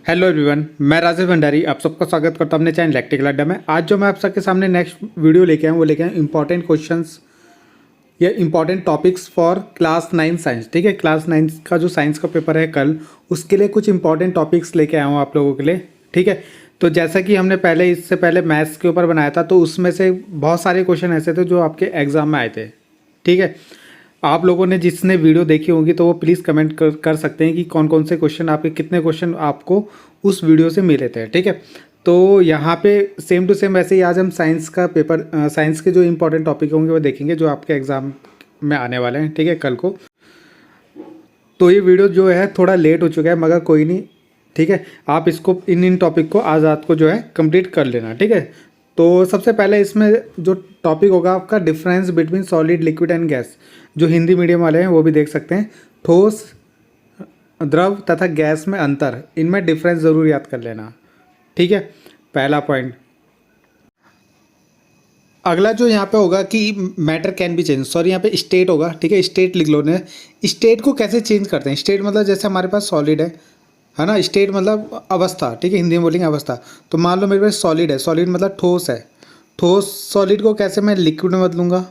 Hello everyone, मैं राजेश भंडारी आप सबका स्वागत करता हूं अपने चैनल इलेक्ट्रिकल अड्डा में। आज जो मैं आप सबके सामने नेक्स्ट वीडियो लेके आया हूं वो लेके आया इंपॉर्टेंट क्वेश्चंस या important topics for class 9 science. ठीक है, क्लास 9 का जो साइंस का पेपर है कल, उसके लिए कुछ इंपॉर्टेंट टॉपिक्स लेके आया हूँ आप लोगों के लिए। ठीक है, तो जैसा कि हमने इससे पहले मैथ्स के ऊपर बनाया था, तो उसमें से बहुत सारे क्वेश्चन ऐसे थे जो आपके एग्जाम में आए थे। ठीक है, आप लोगों ने जिसने वीडियो देखी होगी तो वो प्लीज़ कमेंट कर सकते हैं कि कौन कौन से क्वेश्चन आपके, कितने क्वेश्चन आपको उस वीडियो से मिले थे। ठीक है, तो यहाँ पे सेम टू सेम वैसे ही आज हम साइंस का पेपर, साइंस के जो इंपॉर्टेंट टॉपिक होंगे वो देखेंगे जो आपके एग्ज़ाम में आने वाले हैं। ठीक है, कल को। तो ये वीडियो जो है थोड़ा लेट हो चुका है, मगर कोई नहीं। ठीक है, आप इसको इन टॉपिक को आज रात को जो है कंप्लीट कर लेना। ठीक है, तो सबसे पहले इसमें जो टॉपिक होगा आपका, difference between solid, liquid and gas. जो हिंदी मीडियम वाले हैं वो भी देख सकते हैं। ठोस, द्रव तथा गैस में अंतर, इनमें डिफरेंस ज़रूर याद कर लेना। ठीक है, पहला पॉइंट। अगला जो यहाँ पे होगा कि matter can be change, sorry यहाँ पे स्टेट होगा। ठीक है, स्टेट लिख लो ने। स्टेट को कैसे चेंज करते हैं? स्टेट मतलब जैसे हमारे पास सॉलिड है ना। स्टेट मतलब अवस्था। ठीक है, हिंदी में बोलेंगे अवस्था। तो मान लो मेरे पास सॉलिड है, सॉलिड मतलब ठोस है। ठोस सॉलिड को कैसे मैं लिक्विड में बदलूंगा,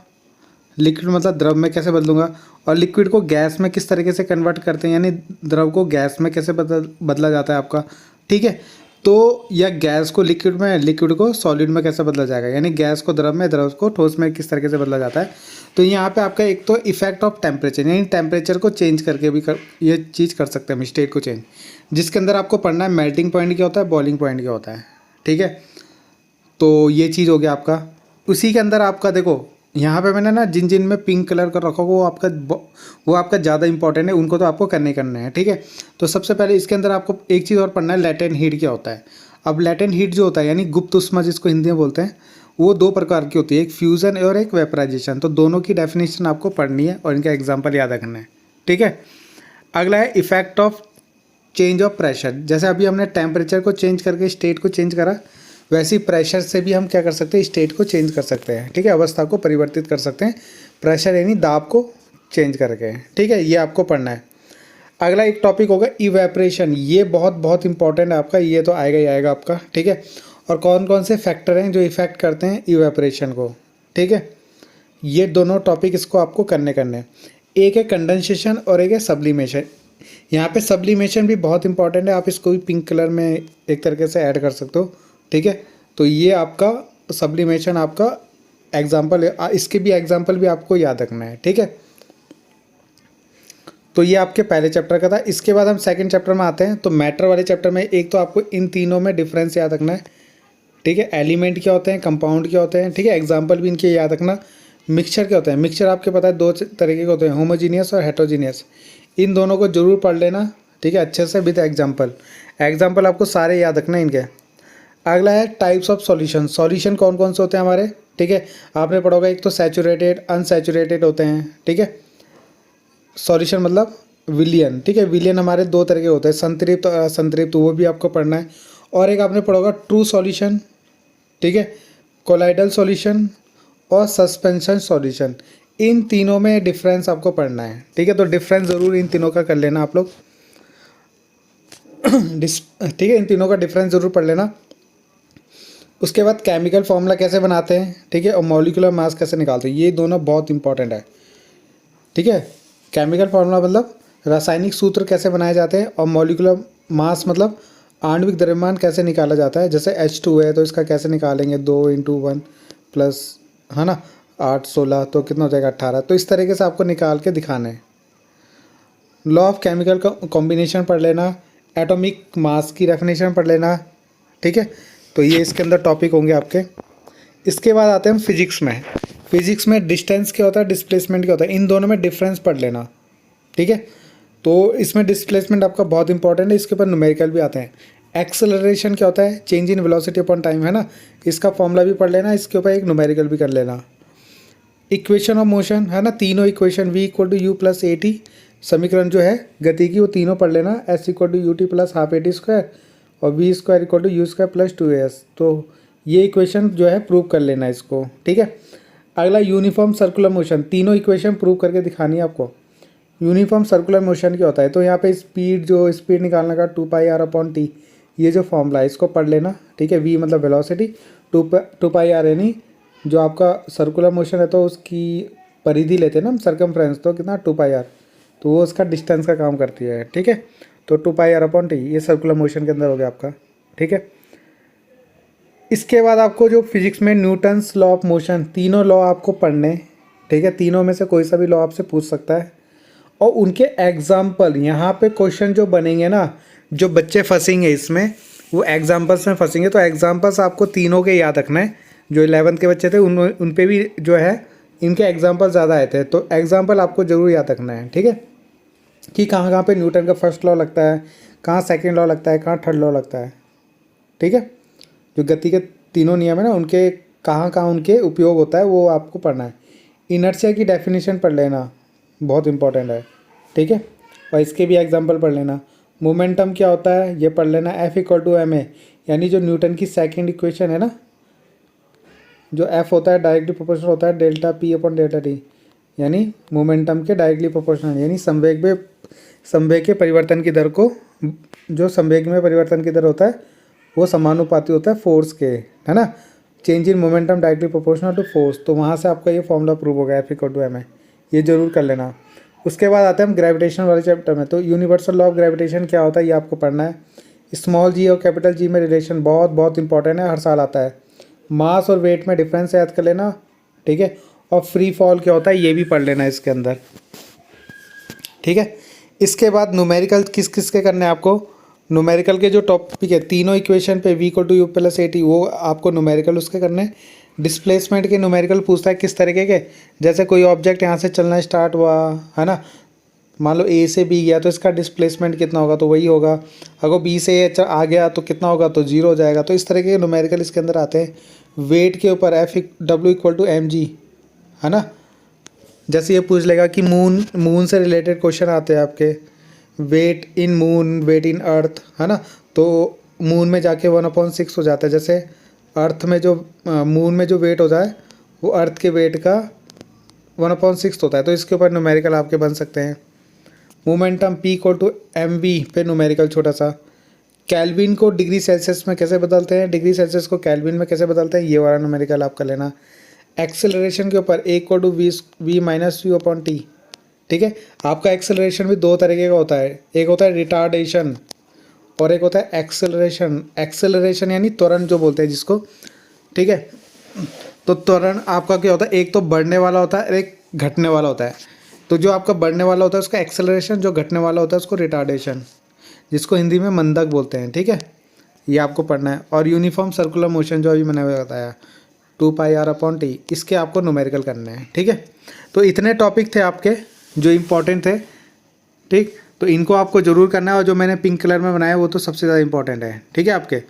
लिक्विड मतलब द्रव में कैसे बदलूंगा, और लिक्विड को गैस में किस तरीके से कन्वर्ट करते हैं, यानी द्रव को गैस में कैसे बदला जाता है आपका। ठीक है, तो या गैस को लिक्विड में, लिक्विड को सॉलिड में कैसे बदला जाएगा, यानी गैस को द्रव में, द्रव को ठोस में किस तरीके से बदला जाता है। तो यहाँ पे आपका एक तो इफेक्ट ऑफ टेम्परेचर, यानी टेम्परेचर को चेंज करके भी ये चीज़ कर सकते हैं हम, स्टेट को चेंज। जिसके अंदर आपको पढ़ना है मेल्टिंग पॉइंट क्या होता है, बॉइलिंग पॉइंट क्या होता है। ठीक है, तो ये चीज़ हो गया आपका। उसी के अंदर आपका देखो, यहाँ पे मैंने ना जिन जिन में पिंक कलर कर रखा होगा वो आपका ज़्यादा इंपॉर्टेंट है, उनको तो आपको करने है। ठीक है, तो सबसे पहले इसके अंदर आपको एक चीज़ और पढ़ना है, लैटेंट हीट क्या होता है। अब लैटेंट हीट जो होता है, यानी गुप्त ऊष्मा जिसको हिंदी में बोलते हैं, वो दो प्रकार की होती है, एक फ्यूज़न और एक वेपराइजेशन। तो दोनों की डेफिनेशन आपको पढ़नी है और इनका एग्जाम्पल याद रखना है। ठीक है, अगला है effect of change of pressure. जैसे अभी हमने टेम्परेचर को चेंज करके स्टेट को चेंज करा, वैसे ही प्रेशर से भी हम क्या कर सकते हैं, स्टेट को चेंज कर सकते हैं। ठीक है, अवस्था को परिवर्तित कर सकते हैं, प्रेशर यानी दाब को चेंज करके। ठीक है, ये आपको पढ़ना है। अगला एक टॉपिक होगा इवेपरेशन। ये बहुत बहुत इंपॉर्टेंट है आपका, ये तो आएगा ही आएगा आपका। ठीक है, और कौन कौन से फैक्टर हैं जो इफेक्ट करते हैं इवेपरेशन को। ठीक है, ये दोनों टॉपिक इसको आपको करने। एक है कंडेंसेशन और एक है सब्लिमेशन। यहाँ पे सब्लिमेशन भी बहुत इंपॉर्टेंट है, आप इसको भी पिंक कलर में एक तरीके से ऐड कर सकते हो। ठीक है, तो ये आपका सब्लिमेशन आपका एग्जाम्पल है, इसके भी एग्जाम्पल भी आपको याद रखना है। ठीक है, तो ये आपके पहले चैप्टर का था। इसके बाद हम सेकंड चैप्टर में आते हैं। तो मैटर वाले चैप्टर में एक तो आपको इन तीनों में डिफरेंस याद रखना है। ठीक है, एलिमेंट क्या होते हैं, कंपाउंड क्या होते हैं। ठीक है, एग्जाम्पल भी इनके याद रखना। मिक्सचर क्या होता है, मिक्सचर आपके पता है दो तरीके के होते हैं, होमोजीनियस और हेट्रोजीनियस। इन दोनों को जरूर पढ़ लेना। ठीक है, अच्छे से विद एग्जाम्पल। एग्जाम्पल आपको सारे याद रखना है इनके। अगला है टाइप्स ऑफ सॉल्यूशन। सॉल्यूशन कौन कौन से होते हैं हमारे। ठीक है, आपने पढ़ा होगा, एक तो सैचुरेटेड, अनसैचुरेटेड होते हैं। ठीक है, सॉल्यूशन मतलब विलियन। ठीक है, विलियन हमारे दो तरह के होते हैं, संतृप्त और असंतृप्त, वो भी आपको पढ़ना है। और एक आपने पढ़ा होगा ट्रू सॉल्यूशन। ठीक है, कोलाइडल सॉल्यूशन और सस्पेंशन सॉल्यूशन। इन तीनों में डिफरेंस आपको पढ़ना है। ठीक है, तो डिफरेंस ज़रूर इन तीनों का कर लेना आप लोग। ठीक है, इन तीनों का डिफरेंस ज़रूर पढ़ लेना। उसके बाद केमिकल फार्मूला कैसे बनाते हैं। ठीक है, और मॉलिक्यूलर मास कैसे निकालते हैं, ये दोनों बहुत इंपॉर्टेंट है। ठीक है, केमिकल फार्मूला मतलब रासायनिक सूत्र कैसे बनाए जाते हैं, और मॉलिक्यूलर मास मतलब आणविक द्रव्यमान कैसे निकाला जाता है। जैसे H2 है तो इसका कैसे निकालेंगे, 2 × 1 प्लस, है ना, 8 16 तो कितना हो जाएगा 18। तो इस तरीके से आपको निकाल के दिखाना है। लॉ ऑफ केमिकल का कॉम्बिनेशन पढ़ लेना, एटॉमिक मास की डेफिनेशन पढ़ लेना। ठीक है, तो ये इसके अंदर टॉपिक होंगे आपके। इसके बाद आते हैं हम फिजिक्स में। फिजिक्स में डिस्टेंस क्या होता है, डिस्प्लेसमेंट क्या होता है, इन दोनों में डिफरेंस पढ़ लेना। ठीक है, तो इसमें डिस्प्लेसमेंट आपका बहुत इंपॉर्टेंट है, इसके ऊपर न्यूमेरिकल भी आते हैं। एक्सेलरेशन क्या होता है, change in velocity upon time, है ना, इसका फॉर्मूला भी पढ़ लेना, इसके ऊपर एक न्यूमेरिकल भी कर लेना। इक्वेशन ऑफ मोशन, है ना, तीनों इक्वेशन V = U + AT, समीकरण जो है गति की, वो तीनों पढ़ लेना। S = UT + ½ AT² और V² = U² + 2AS। तो ये इक्वेशन जो है प्रूव कर लेना इसको। ठीक है, अगला यूनिफॉर्म सर्कुलर मोशन, तीनों इक्वेशन प्रूव करके दिखानी है आपको। यूनिफॉर्म सर्कुलर मोशन क्या होता है, तो यहाँ पे स्पीड निकालने का 2πr/t, ये जो फॉर्मूला है इसको पढ़ लेना, ठीक है। v मतलब वेलोसिटी, 2πr यानी जो आपका सर्कुलर मोशन है तो उसकी परिधि लेते हैं ना हम, सरकमफ्रेंस, तो कितना 2πr, तो वो उसका डिस्टेंस का काम करती है, ठीक है। तो 2πr/t ये सर्कुलर मोशन के अंदर हो गया आपका, ठीक है। इसके बाद आपको जो फिजिक्स में न्यूटन्स लॉ ऑफ मोशन, तीनों लॉ आपको पढ़ने, ठीक है। तीनों में से कोई सा भी लॉ आपसे पूछ सकता है, और उनके एग्जाम्पल यहाँ पे क्वेश्चन जो बनेंगे ना, जो बच्चे फंसेंगे इसमें वो एग्जाम्पल्स में फंसेंगे। तो एग्जाम्पल्स आपको तीनों के याद रखना है। जो 11th के बच्चे थे उन पे भी जो है इनके एग्जाम्पल ज़्यादा आए थे, तो एग्जाम्पल आपको ज़रूर याद रखना है, ठीक है। कि कहाँ कहाँ पे न्यूटन का फर्स्ट लॉ लगता है, कहाँ सेकेंड लॉ लगता है, कहाँ थर्ड लॉ लगता है, ठीक है। जो गति के तीनों नियम है ना, उनके कहाँ कहाँ उनके उपयोग होता है वो आपको पढ़ना है। इनर्शिया की डेफिनेशन पढ़ लेना, बहुत इंपॉर्टेंट है, ठीक है। और इसके भी एग्जांपल पढ़ लेना। मोमेंटम क्या होता है ये पढ़ लेना। F=ma, यानी जो न्यूटन की सेकंड इक्वेशन है ना, जो F होता है डायरेक्टली प्रोपोर्शनल होता है डेल्टा P/Δt, यानी मोमेंटम के डायरेक्टली प्रोपोर्शनल, यानी संवेग के परिवर्तन की दर को, जो संवेग में परिवर्तन की दर होता है वो समानुपाती होता है फोर्स के, है ना। Change in momentum directly proportional to force, तो वहाँ से आपका ये फॉर्मूला प्रूव हो गया F=ma, ये जरूर कर लेना। उसके बाद आते हैं हम ग्रेविटेशन वाले चैप्टर में। तो यूनिवर्सल लॉ ऑफ ग्रेविटेशन क्या होता है ये आपको पढ़ना है। स्मॉल जी और कैपिटल जी में रिलेशन बहुत बहुत इंपॉर्टेंट है, हर साल आता है। मास और वेट में डिफरेंस याद कर लेना, ठीक है। और फ्री फॉल क्या होता है ये भी पढ़ लेना इसके अंदर, ठीक है। इसके बाद न्यूमेरिकल किस किस के करने हैं आपको। न्यूमेरिकल के जो टॉपिक है तीनों इक्वेशन पे v=u+at, वो आपको न्यूमेरिकल उसके करने हैं। डिस्प्लेसमेंट के न्यूमेरिकल पूछता है किस तरीके के, जैसे कोई ऑब्जेक्ट यहाँ से चलना स्टार्ट हुआ, है ना, मान लो A से B गया तो इसका डिस्प्लेसमेंट कितना होगा, तो वही होगा। अगर B से A आ गया तो कितना होगा, तो 0 हो जाएगा। तो इस तरह के न्यूमेरिकल इसके अंदर आते हैं। वेट के ऊपर W=mg, है ना। जैसे ये पूछ लेगा कि मून से रिलेटेड क्वेश्चन आते हैं आपके, वेट इन मून, वेट इन अर्थ, है ना। तो मून में जाके 1/6 हो जाता है। जैसे अर्थ में जो मून में जो वेट होता है वो अर्थ के वेट का 1/6 होता है। तो इसके ऊपर न्यूमेरिकल आपके बन सकते हैं। मोमेंटम P=mv पे न्यूमेरिकल छोटा सा। केल्विन को डिग्री सेल्सियस में कैसे बदलते हैं, डिग्री सेल्सियस को केल्विन में कैसे बदलते हैं, ये वाला न्यूमेरिकल आप कर लेना। एक्सेलरेशन के ऊपर A=v-u/t, ठीक है। आपका एक्सेलरेशन भी दो तरीके का होता है, एक होता है रिटार्डेशन और एक होता है एक्सेलरेशन। एक्सेलरेशन यानी त्वरण जो बोलते हैं जिसको, ठीक है। तो त्वरण आपका क्या होता है, एक तो बढ़ने वाला होता है और एक घटने वाला होता है। तो जो आपका बढ़ने वाला होता है उसका एक्सेलरेशन, जो घटने वाला होता है उसको रिटार्डेशन, जिसको हिंदी में मंदक बोलते हैं, ठीक है। ये आपको पढ़ना है। और यूनिफॉर्म सर्कुलर मोशन जो अभी मैंने बताया 2πr/t, इसके आपको न्यूमेरिकल करने हैं, ठीक है। तो इतने टॉपिक थे आपके जो इम्पोर्टेंट थे, ठीक। तो इनको आपको ज़रूर करना है, और जो मैंने पिंक कलर में बनाया वो तो सबसे ज़्यादा इंपॉर्टेंट है, ठीक है आपके।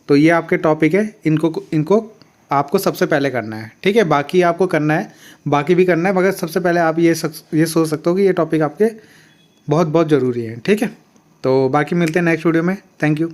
तो ये आपके टॉपिक है, इनको आपको सबसे पहले करना है, ठीक है। बाकी आपको करना है, बाकी भी करना है, मगर सबसे पहले आप ये सोच सकते हो कि ये टॉपिक आपके बहुत बहुत ज़रूरी है, ठीक है। तो बाकी मिलते हैं नेक्स्ट वीडियो में। Thank you.